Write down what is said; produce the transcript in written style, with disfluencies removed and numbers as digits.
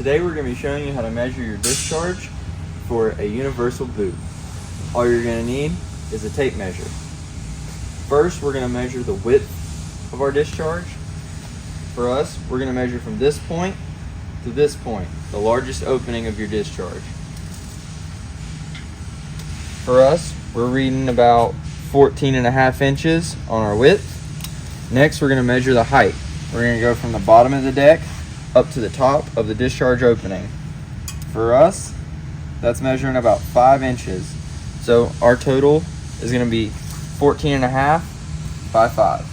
Today we're going to be showing you how to measure your discharge for a universal boot. All you're going to need is a tape measure. First, we're going to measure the width of our discharge. For us, we're going to measure from this point to this point, the largest opening of your discharge. For us, we're reading about 14.5 inches on our width. Next, we're going to measure the height. We're going to go from the bottom of the deck up to the top of the discharge opening. For us, that's measuring about 5 inches. So our total is going to be 14.5 by 5.